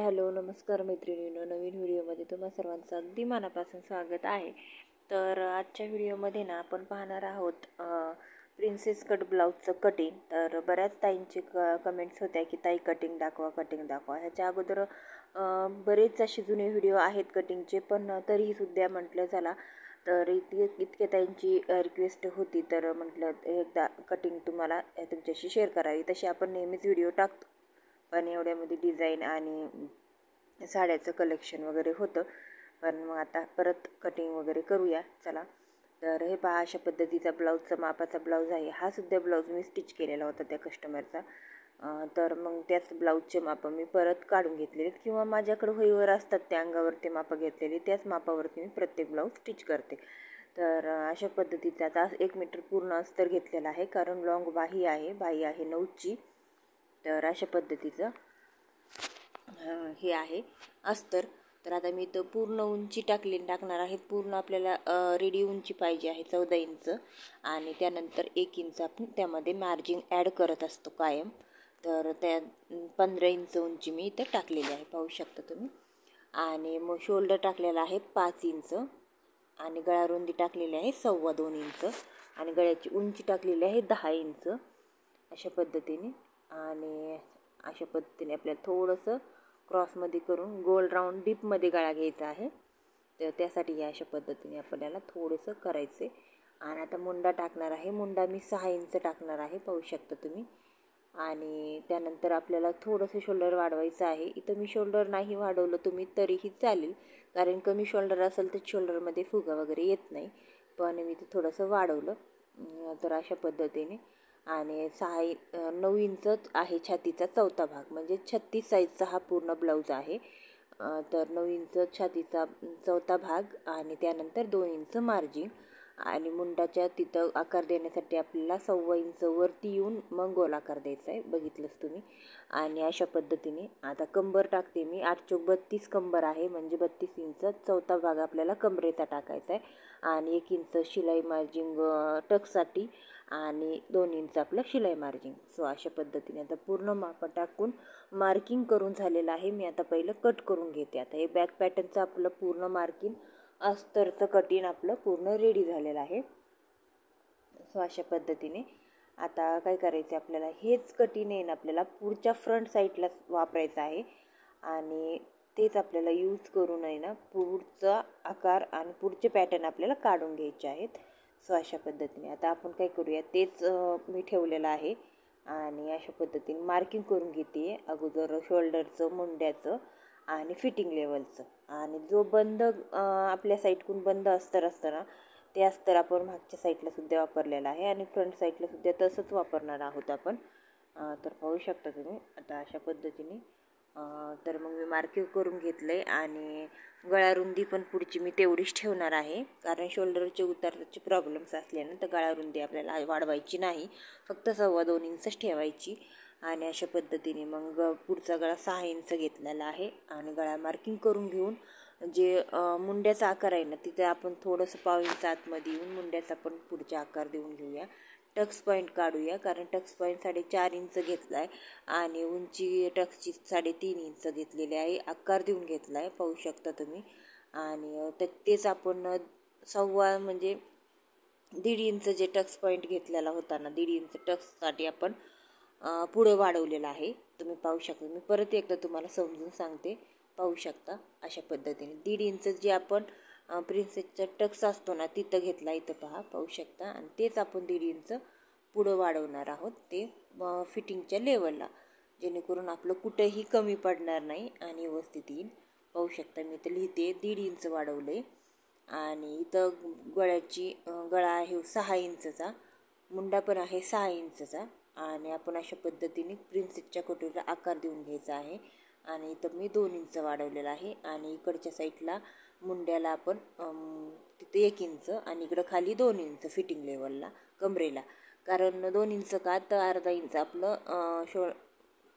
Hello नमस्कार मैत्रिणींनो, नवीन व्हिडिओमध्ये तुम्हा सर्वांचं अगदी मनापासून स्वागत आहे। तर आजच्या व्हिडिओमध्ये ना आपण पाहणार आहोत प्रिन्सेस कट ब्लाउजचं कटिंग। तर बऱ्याच ताईंचे कमेंट्स होत्या की ताई कटिंग दाखवा। ह्याच्या अगोदर बरेच असे जुने व्हिडिओ आहेत कटिंगचे, पण तरीही सुद्धा म्हटलं चला तर इतके ताईंची रिक्वेस्ट होती, तर म्हटलं एकदा कटिंग तुम्हाला तुमच्याशी शेअर करावी। तशी आपण नेहमीच व्हिडिओ टाकतो, पण एवढ्यामध्ये डिझाईन आणि साड्याचं कलेक्शन वगैरे होतं, पण मग आता परत कटिंग वगैरे करूया चला। तर हे पहा, अशा पद्धतीचा ब्लाऊजचा मापाचा ब्लाऊज आहे। हा सुद्धा ब्लाऊज मी स्टिच केलेला होता त्या कस्टमरचा। तर मग त्याच ब्लाऊजचे माप मी परत काढून घेतलेले, किंवा माझ्याकडे होईवर असतात त्या अंगावरती माप घेतलेली, त्याच मापावरती मी प्रत्येक ब्लाऊज स्टिच करते। तर अशा पद्धतीचा आता 1 मीटर पूर्ण अस्तर घेतलेला आहे, कारण लॉंग बाही आहे 9ची। तर अशा पद्धतीचं हे आहे अस्तर। तर आता मी इथं पूर्ण उंची टाकणार आहे। पूर्ण आपल्याला रेडी उंची पाहिजे आहे 14 इंच, आणि त्यानंतर 1 इंच आपण त्यामध्ये मार्जिन ॲड करत असतो कायम। तर त्या 15 इंच उंची मी इथं टाकलेली आहे, पाहू शकता तुम्ही। आणि मग शोल्डर टाकलेला आहे 5 इंच, आणि गळा रुंदी टाकलेली आहे 2.25 इंच, आणि गळ्याची उंची टाकलेली आहे 10 इंच अशा पद्धतीने। आणि अशा पद्धतीने आपल्याला थोडंसं क्रॉसमध्ये करून गोल राऊंड डीपमध्ये गळा घ्यायचा आहे। तर त्यासाठी अशा पद्धतीने आपल्याला थोडंसं करायचं आहे। आणि आता मुंडा टाकणार आहे। मुंडा मी 6 इंच टाकणार आहे, पाहू शकता तुम्ही। आणि त्यानंतर आपल्याला थोडंसं शोल्डर वाढवायचं आहे। इथं मी शोल्डर नाही वाढवलं तुम्ही तरीही चालेल, कारण कमी शोल्डर असेल तर शोल्डरमध्ये फुगा वगैरे येत नाही, पण मी ते थोडंसं वाढवलं। तर अशा पद्धतीने। आणि 9 इंच आहे छातीचा चौथा भाग, म्हणजे 36 साईजचा हा पूर्ण ब्लाऊज आहे। तर 9 इंच छातीचा चौथा भाग, आणि त्यानंतर 2 इंच मार्जिन। आणि मुंडाच्या तिथं आकार देण्यासाठी आपल्याला 1.25 इंच वरती येऊन मग गोल आकार द्यायचा आहे, बघितलंच तुम्ही। आणि अशा पद्धतीने आता कंबर टाकते मी। 8 चौक 32 कंबर आहे, म्हणजे 32 इंच चौथा भाग आपल्याला कमरेचा टाकायचा आहे। आणि 1 इंच शिलाई मार्जिन टक्ससाठी, आणि 2 इंच आपलं शिलाई मार्जिन। सो अशा पद्धतीने आता पूर्ण माप टाकून मार्किंग करून झालेलं आहे। मी आता पहिलं कट करून घेते। आता हे बॅक पॅटर्नचं आपलं पूर्ण मार्किंग अस्तरचं कटिंग आपलं पूर्ण रेडी झालेलं आहे। सो अशा पद्धतीने आता काय करायचं आपल्याला, हेच कटिंग आहे ना आपल्याला पुढच्या फ्रंट साईडला वापरायचं आहे, आणि तेच आपल्याला यूज करून आहे ना पुढचा आकार आणि पुढचे पॅटर्न आपल्याला काढून घ्यायचे आहेत। सो अशा पद्धतीने आता आपण काय करूया, तेच मी ठेवलेलं आहे, आणि अशा पद्धतीने मार्किंग करून घेते अगोदर शोल्डरचं, मुंड्याचं आणि फिटिंग लेवलचं। आणि जो बंद आपल्या साईडकडून बंद अस्तर असतं ना, ते अस्तर आपण मागच्या साईडला सुद्धा वापरलेलं आहे, आणि फ्रंट साईडला सुद्धा तसंच वापरणार आहोत आपण। तर पाहू शकता तुम्ही आता अशा पद्धतीने। तर मग मी मार्किंग करून घेतलं आहे, आणि गळा रुंदी पण पुढची मी तेवढीच ठेवणार आहे, कारण शोल्डरचे उताराचे प्रॉब्लेम्स असल्यानं तर गळा रुंदी आपल्याला वाढवायची नाही, फक्त 2.25 इंचच ठेवायची। आणि अशा पद्धतीने मग पुढचा गळा 6 इंच घेतलेला आहे, आणि गळा मार्किंग करून घेऊन जे मुंड्याचा आकार आहे ना, तिथे आपण थोडंसं 1.5 इंच आतमध्ये येऊन मुंड्याचा पण पुढचा आकार देऊन घेऊया। टक्स पॉईंट काढूया, कारण टक्स पॉईंट 4.5 इंच घेतला आहे, आणि उंची टक्सची 3.5 इंच घेतलेली आहे, आकार देऊन घेतला आहे, पाहू शकता तुम्ही। आणि तेच आपण 1.25 म्हणजे 1.5 इंच जे टक्स पॉईंट घेतलेला होता ना, 1.5 इंच टक्ससाठी आपण पुढं वाढवलेलं आहे, तुम्ही पाहू शकता। मी परत एकदा तुम्हाला समजून सांगते, पाहू शकता अशा पद्धतीने 1.5 इंच जे आपण प्रिन्सेसचा टक्स असतो ना तिथं घेतला, इथं पहा, पाहू शकता। आणि तेच आपण 1.5 इंच पुढं वाढवणार आहोत, ते फिटिंगच्या लेवलला, जेणेकरून आपलं कुठेही कमी पडणार नाही आणि व्यवस्थित येईल। पाहू शकता मी इथं लिहिते 1.5 इंच वाढवले, आणि इथं गळा आहे 6 इंचचा, मुंडा पण आहे 6 इंचचा, आणि आपण अशा पद्धतीने प्रिन्सेसच्या कटोरीला आकार देऊन घ्यायचा आहे। आणि इथं मी 2 इंच वाढवलेला आहे, आणि इकडच्या साईडला मुंड्याला आपण तिथे 1 इंच, आणि इकडं खाली 2 इंच फिटिंग लेवलला कमरेला। कारण 2 इंच का तर अर्धा इंच आपलं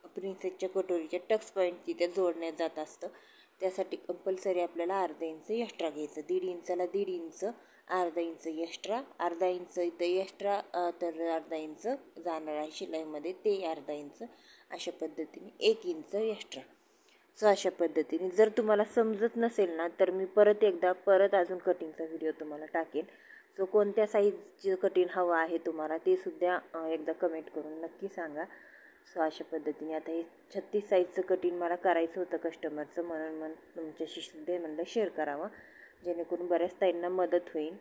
प्रिन्सेसच्या कटोरीच्या टक्स पॉईंट तिथे जोडण्यात जात असतं, त्यासाठी कंपल्सरी आपल्याला अर्धा इंच एक्स्ट्रा घ्यायचं। 1.5 इंचाला 1.5 इंच, अर्धा इंच एक्स्ट्रा, अर्धा इंच इथं एक्स्ट्रा, तर अर्धा इंच जाणार आहे शिलाईमध्ये, ते अर्धा इंच, अशा पद्धतीने 1 इंच एक्स्ट्रा। सो अशा पद्धतीने जर तुम्हाला समजत नसेल ना तर मी परत अजून कटिंगचा व्हिडिओ तुम्हाला टाकेन. सो कोणत्या साईजचं कटिंग हवं आहे तुम्हाला ते सुद्धा एकदा कमेंट करून नक्की सांगा. सो अशा पद्धतीने आता हे 36 साईजचं कटिंग मला करायचं होतं कस्टमरचं, म्हणून तुमच्याशी सुद्धा म्हणलं शेअर करावं, जेणेकरून बऱ्याच ताईंना मदत होईल.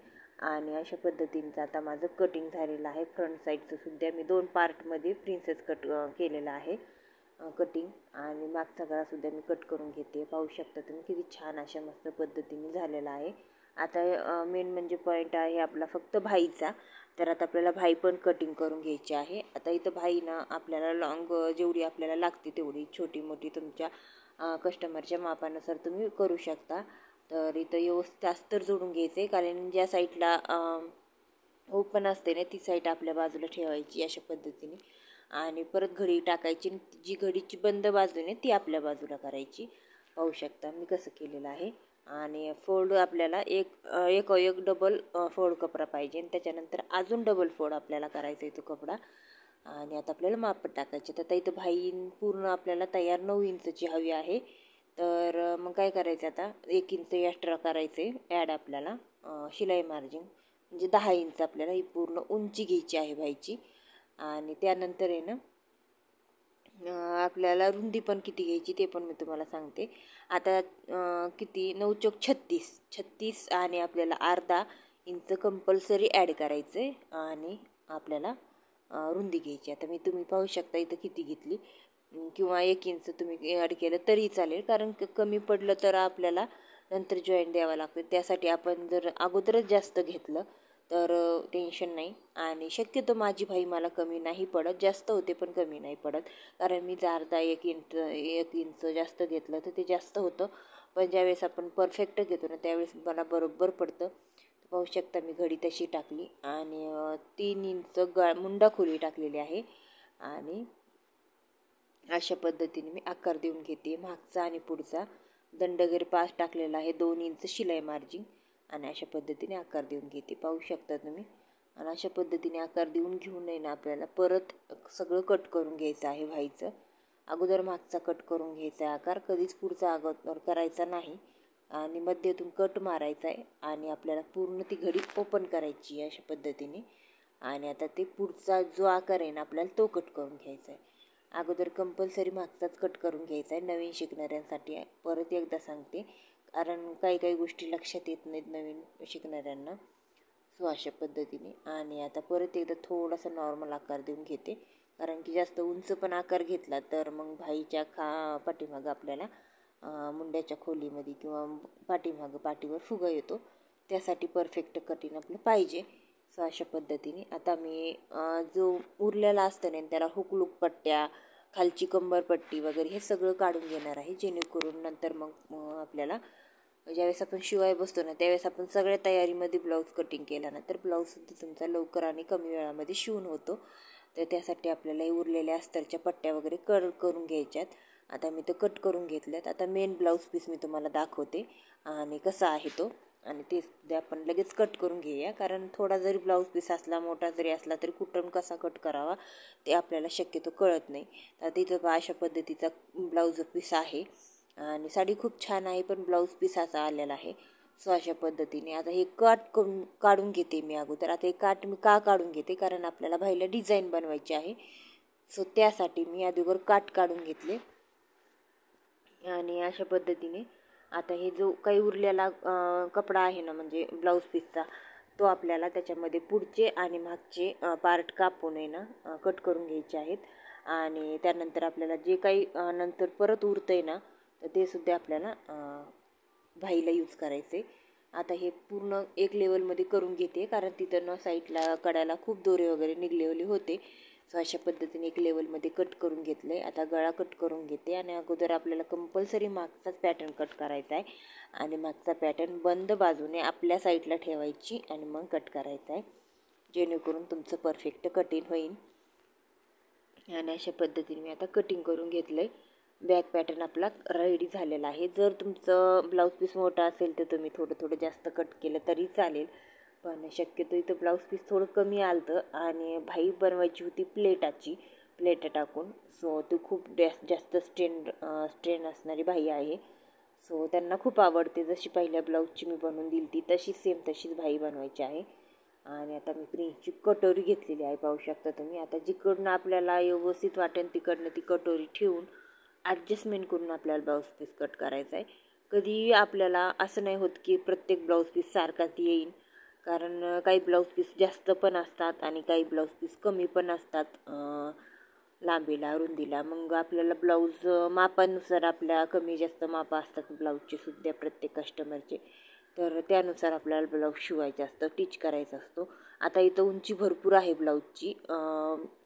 आणि अशा पद्धतीचं आता माझं कटिंग झालेलं आहे. फ्रंट साईडचं सुद्धा मी 2 पार्टमध्ये प्रिन्सेस कट केलेलं आहे कटिंग. आणि मागचा गळासुद्धा मी कट करून घेते. पाहू शकता तुम्ही किती छान अशा मस्त पद्धतीने झालेला आहे. आता मेन म्हणजे पॉईंट आहे आपला फक्त भाईचा. तर आता आपल्याला भाई पण कटिंग करून घ्यायची आहे. आता इथं भाई ना आपल्याला लॉंग जेवढी आपल्याला लागते तेवढी छोटी मोठी तुमच्या कस्टमरच्या मापानुसार तुम्ही करू शकता. तर इथं व्यवस्थित अस्तर जोडून घ्यायचं आहे, कारण ज्या साईडला ओपन असते ना ती साईड आपल्या बाजूला ठेवायची अशा पद्धतीने. आणि परत घडी टाकायची, जी घडीची बंद बाजू आहे ती आपल्या बाजूला करायची. पाहू शकता मी कसं केलेलं आहे. आणि फोल्ड आपल्याला एक डबल फोल्ड कपडा पाहिजे, आणि त्याच्यानंतर अजून डबल फोल्ड आपल्याला करायचा आहे तो कपडा. आणि आता आपल्याला माप टाकायचे. तर इथं भाई पूर्ण आपल्याला तयार 9 इंचची हवी आहे. तर मग काय करायचं, आता 1 इंच एक्स्ट्रा करायचे ॲड आपल्याला शिलाई मार्जिन, म्हणजे 10 इंच आपल्याला ही पूर्ण उंची घ्यायची आहे भाईची. आणि त्यानंतर आहे ना आपल्याला रुंदी पण किती घ्यायची ते पण मी तुम्हाला सांगते. आता किती 9 चौक 36 आणि आपल्याला अर्धा इंच कंपल्सरी ॲड करायचं आहे. आणि आपल्याला रुंदी घ्यायची. आता तुम्ही पाहू शकता इथं किती घेतली, किंवा 1 इंच तुम्ही ॲड केलं तरी चालेल, कारण कमी पडलं तर आपल्याला नंतर जॉईंट द्यावं लागतं. त्यासाठी आपण जर अगोदरच जास्त घेतलं तर टेन्शन नाही. आणि शक्यतो माझी भाई मला कमी नाही पडत, जास्त होते पण कमी नाही पडत, कारण मी अर्धा 1 इंच जास्त घेतलं तर ते जास्त होतं. पण ज्यावेळेस आपण परफेक्ट घेतो ना त्यावेळेस मला बरोबर पडतं. पाहू शकता मी घडी तशी टाकली आणि 3 इंच मुंडा खोली टाकलेली आहे. आणि अशा पद्धतीने मी आकार देऊन घेते. मागचा आणि पुढचा दंडगेर पास टाकलेला आहे, 2 इंच शिलाई मार्जिन. आणि अशा पद्धतीने आकार देऊन घेते. पाहू शकता तुम्ही. आणि अशा पद्धतीने आकार देऊन घेऊन नाही ना आपल्याला परत सगळं कट करून घ्यायचं आहे भाईचं. अगोदर मागचा कट करून घ्यायचा आहे आकार, कधीच पुढचा अगोदर करायचा नाही. आणि मध्येतून कट मारायचा आहे आणि आपल्याला पूर्ण ती घडी ओपन करायची आहे अशा पद्धतीने. आणि आता ते पुढचा जो आकार आहे ना आपल्याला तो कट करून घ्यायचा आहे. अगोदर कंपल्सरी मागचाच कट करून घ्यायचा आहे नवीन शिकणाऱ्यांसाठी. परत एकदा सांगते, कारण काही गोष्टी लक्षात येत नाहीत नवीन शिकणाऱ्यांना. सो अशा पद्धतीने. आणि आता परत एकदा थोडासा नॉर्मल आकार देऊन घेते, कारण की जास्त उंच पण आकार घेतला तर मग भाईच्या पाठीमागं आपल्याला मुंड्याच्या खोलीमध्ये किंवा पाठीवर फुगा येतो. त्यासाठी परफेक्ट कटिंग आपलं पाहिजे. सो अशा पद्धतीने आता मी जो उरलेला असतं ना त्याला हुकलूक पट्ट्या, खालची कंबरपट्टी वगैरे हे सगळं काढून घेणार आहे, जेणेकरून नंतर मग आपल्याला ज्यावेळेस आपण शिवाय बसतो ना त्यावेळेस आपण सगळ्या तयारीमध्ये ब्लाऊज कटिंग केला ना तर ब्लाऊजसुद्धा तुमचा लवकर आणि कमी वेळामध्ये शिवून होतो. तर त्यासाठी आपल्याला हे उरलेल्या अस्तरच्या पट्ट्या वगैरे करून घ्यायच्यात. आता मी तर कट करून घेतल्यात. आता मेन ब्लाऊज पीस मी तुम्हाला दाखवते आणि कसा आहे तो, आणि ते आपण लगेच कट करून घेऊया, कारण थोडा जरी ब्लाऊज पीस असला मोठा जरी असला तरी कुठून कसा कट करावा ते आपल्याला शक्यतो कळत नाही. तर तिथं अशा पद्धतीचा ब्लाऊज पीस आहे आणि साडी खूप छान आहे, पण ब्लाऊज पीस असा आलेला आहे. सो अशा पद्धतीने आता हे काढून घेते मी अगोदर. आता हे मी का काढून घेते, कारण आपल्याला भाईला डिझाईन बनवायची आहे. सो त्यासाठी मी अगोदर काढून घेतले. आणि अशा पद्धतीने आता हे जो काही उरलेला कपडा आहे ना म्हणजे ब्लाऊज पीसचा, तो आपल्याला त्याच्यामध्ये पुढचे आणि मागचे पार्ट कापून आहे ना कट करून घ्यायचे आहेत. आणि त्यानंतर आपल्याला जे काही नंतर परत उरतं आहे ना तर ते सुद्धा आपल्याला भाईला यूज करायचं आहे. आता हे पूर्ण एक लेवलमध्ये करून घेते, कारण तिथं साईडला कड्याला खूप दोरे वगैरे निघलेले होते. सो अशा पद्धतीने एक लेवलमध्ये कट करून घेतलं आहे. आता गळा कट करून घेते. आणि अगोदर आपल्याला कंपल्सरी मागचाच पॅटर्न कट करायचा आहे आणि मागचा पॅटर्न बंद बाजूने आपल्या साईडला ठेवायची आणि मग कट करायचा आहे, जेणेकरून तुमचं परफेक्ट कटिंग होईल. आणि अशा पद्धतीने मी आता कटिंग करून घेतलं आहे. बॅक पॅटर्न आपला रेडी झालेला आहे. जर तुमचं ब्लाऊज पीस मोठा असेल तर तुम्ही थोडं जास्त कट केलं तरी चालेल, पण शक्यतो इथं ब्लाऊज पीस थोडं कमी आलं आणि भाई बनवायची होती प्लेटा टाकून. सो ती खूप जास्त स्ट्रेन असणारी बाही आहे. सो त्यांना खूप आवडते. जशी पहिल्या ब्लाऊजची मी बनवून दिली ती तशीच सेम तशीच बाही बनवायची आहे. आणि आता मी प्रिन्सची कटोरी घेतलेली आहे, पाहू शकता तुम्ही. आता जिकडनं आपल्याला व्यवस्थित वाटेल तिकडनं ती कटोरी ठेवून ॲडजस्टमेंट करून आपल्याला ब्लाऊज पीस कट करायचा आहे. कधी आपल्याला असं नाही होत की प्रत्येक ब्लाऊज पीस सारखाच येईल, कारण काही ब्लाऊज पीस जास्त पण असतात आणि काही ब्लाऊज पीस कमी पण असतात लांबीला रुंदीला. मग आपल्याला ब्लाऊज मापानुसार आपल्या कमी जास्त मापं असतात ब्लाऊजचे सुद्धा प्रत्येक कस्टमरचे. तर त्यानुसार आपल्याला ब्लाऊज शिवायचा असतं, टिच करायचा असतो. आता इथं उंची भरपूर आहे ब्लाऊजची,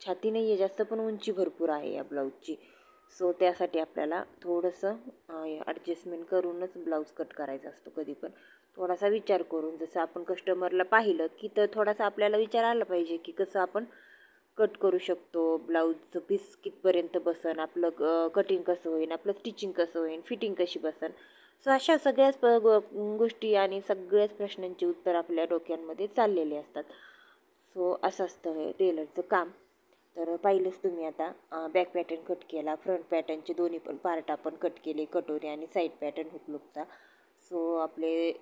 छाती नाही आहे जास्त पण उंची भरपूर आहे या ब्लाऊजची. सो त्यासाठी आपल्याला थोडंसं ॲडजस्टमेंट करूनच ब्लाऊज कट करायचा असतो. कधी पण थोडासा विचार करून, जसं आपण कस्टमरला पाहिलं की तर थोडासा आपल्याला विचार आला पाहिजे की कसं आपण कट करू शकतो, ब्लाऊजचं पीस कितपर्यंत बसन, आपलं कटिंग कसं होईल, आपलं स्टिचिंग कसं होईल, फिटिंग कशी बसन. सो अशा सगळ्याच गोष्टी आणि सगळ्याच प्रश्नांची उत्तर आपल्या डोक्यांमध्ये चाललेले असतात. सो असं असतं हे टेलरचं काम. तर पाहिलंच तुम्ही आता बॅक पॅटर्न कट केला, फ्रंट पॅटर्नचे दोन्ही पण पार्ट आपण कट केले, कटोरी आणि साईड पॅटर्न हुकलूकचा. सो आपले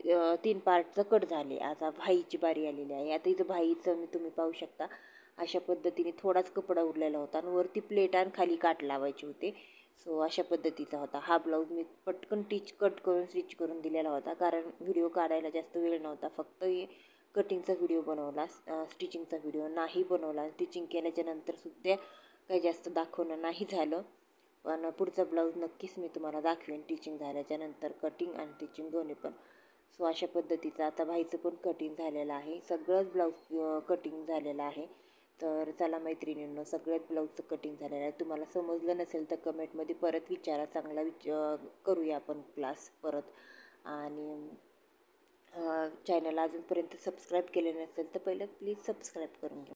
3 पार्टचं कट झाले. आता भाईची बारी आलेली आहे. आता इथं भाईचं तुम्ही पाहू शकता अशा पद्धतीने थोडाच कपडा उरलेला होता आणि वरती प्लेट आणि खाली काट लावायचे होते. सो अशा पद्धतीचा होता हा ब्लाऊज. मी पटकन कट करून स्टिच करून दिलेला होता, कारण व्हिडिओ काढायला जास्त वेळ नव्हता. फक्त कटिंगचा व्हिडिओ बनवला, स्टिचिंगचा व्हिडिओ नाही बनवला. स्टिचिंग केल्याच्या नंतरसुद्धा काही जास्त दाखवणं नाही झालं. पण पुढचा ब्लाऊज नक्कीच मी तुम्हाला दाखवेन टिचिंग झाल्याच्या नंतर, कटिंग आणि स्टिचिंग दोन्ही पण. सो अशा पद्धतीचं आता भाईचं पण कटिंग झालेलं आहे, सगळंच ब्लाऊज कटिंग झालेलं आहे. तर चला मैत्रिणींनो, सगळ्यात ब्लाऊजचं कटिंग झालेलं आहे. तुम्हाला समजलं नसेल तर कमेंटमध्ये परत विचारा, चांगला करूया आपण क्लास परत. आणि चॅनल अजूनपर्यंत सबस्क्राईब केले नसेल तर पहिलं प्लीज सबस्क्राईब करून घ्या.